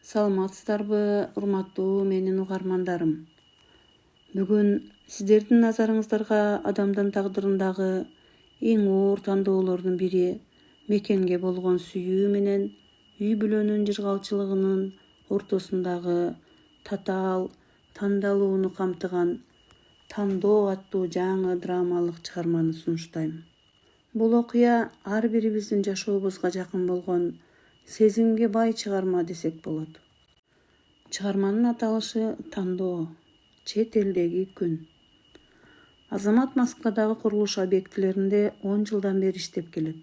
Саламатсыздарбы, урматтуу менин угармандарым. Бүгүн сиздердин назарыңыздарга адамдын тагдырындагы эң оор тандоолордун бири мекенге болгон сүйүү менен үй бүлөнүн жыргалчылыгынын ортосундагы татаал тандалууну камтыган «Тандоо» аттуу жаңы драмалык чыгарманы сунуштайм. Бул окуя ар бирибиздин жашообузга жакын болгон сезимге бай чыгарма десек болот. Чыгарманын аталышы «Тандоо» — чет элдеги күн. Азамат Москвадагы курулуш объектилеринде 10 жылдан бери иштеп келет.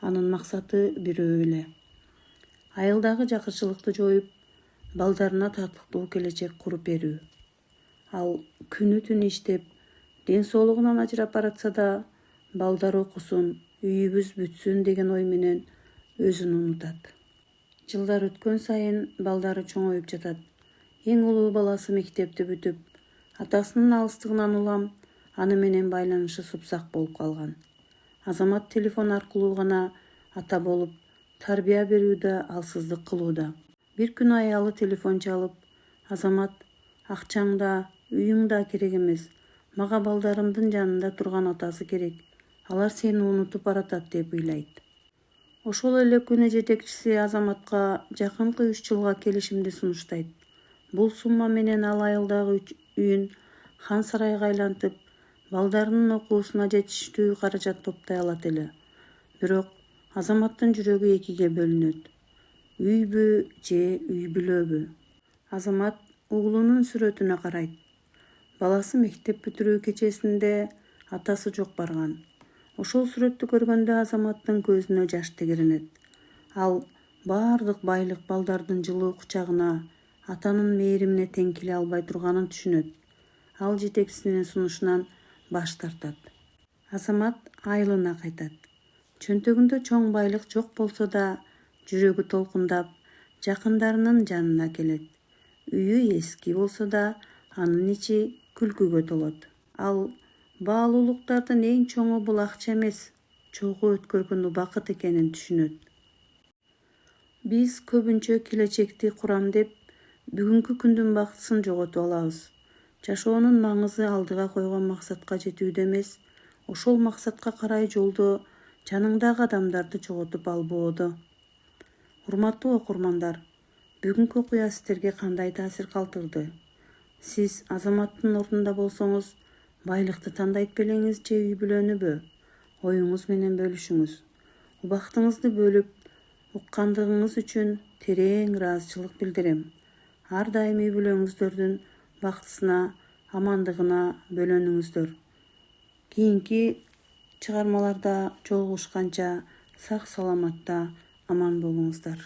Анын максаты бирөө эле: айылдагы жакырчылыкты жоюп, балдарына татыктуу келечек куруп берүү. Ал күнү түнү иштеп, ден соолугунан ажырап баратса да, балдар окусун, үйүбүз бүтсүн деген ой менен өзүн унутат. Жылдар өткөн сайын балдары чоңоюп жатат. Эң улуу баласы мектепти бүтүп, атасынын алыстыгынан улам аны менен байланышы супсак болуп калган. Азамат телефон аркылуу гана ата болуп, тарбия берүүдө алсыздык кылууда. Бир күнү аялы телефон чалып: «Азамат, акчаң да, үйүң да керек эмес. Мага балдарымдын жанында турган атасы керек. Алар сени унутуп баратат» деп ыйлайт. Ошол эле күнү жетекчиси Азаматка жакынкы 3 жылга келишимди сунуштайт. Бул сумма менен ал айылдагы үйүн хан сарайга айлантып, балдарынын окуусуна жетиштүү каражат топтой алат эле. Бирок Азаматтын жүрөгү экиге бөлүнөт: үйбү же үй бүлөбү? Азамат уулунун сүрөтүнө карайт. Баласы мектеп бүтүрүү кечесинде атасы жок барган. Ошол сүрөттү көргөндө Азаматтын көзүнө жаш тегеренет. Ал баардык байлык балдардын жылуу кучагына, атанын мээримине тең келе албай турганын түшүнөт. Ал жетекчисинин сунушунан баш тартат. Азамат айылына кайтат. Чөнтөгүндө чоң байлык жок болсо да, жүрөгү толкундап, жакындарынын жанына келет. Үйү эски болсо да, анын ичи күлкүгө толот. Ал баалуулуктардын эң чоңу бул акча эмес, чогуу өткөргөн убакыт экенин түшүнөт. Биз көбүнчө келечекти курам деп, бүгүнкү күндүн бактысын жоготуп алабыз. Жашоонун маңызы алдыга койгон максатка жетүүдө эмес, ошол максатка карай жолдо жаныңдагы адамдарды жоготуп албоодо. Урматтуу окурмандар, бүгүнкү окуя сиздерге кандай таасир калтырды? Сиз Азаматтын ордунда болсоңуз, байлыкты тандайт белеңиз же үй бүлөнүбү? Оюңуз менен бөлүшүңүз. Убактыңызды бөлүп уккандыгыңыз үчүн терең ыраазычылык билдирем. Ар дайым үй бүлөңүздөрдүн бактысына, амандыгына бөлөнүңүздөр. Кийинки чыгармаларда жолугушканча сак саламатта аман болуңуздар.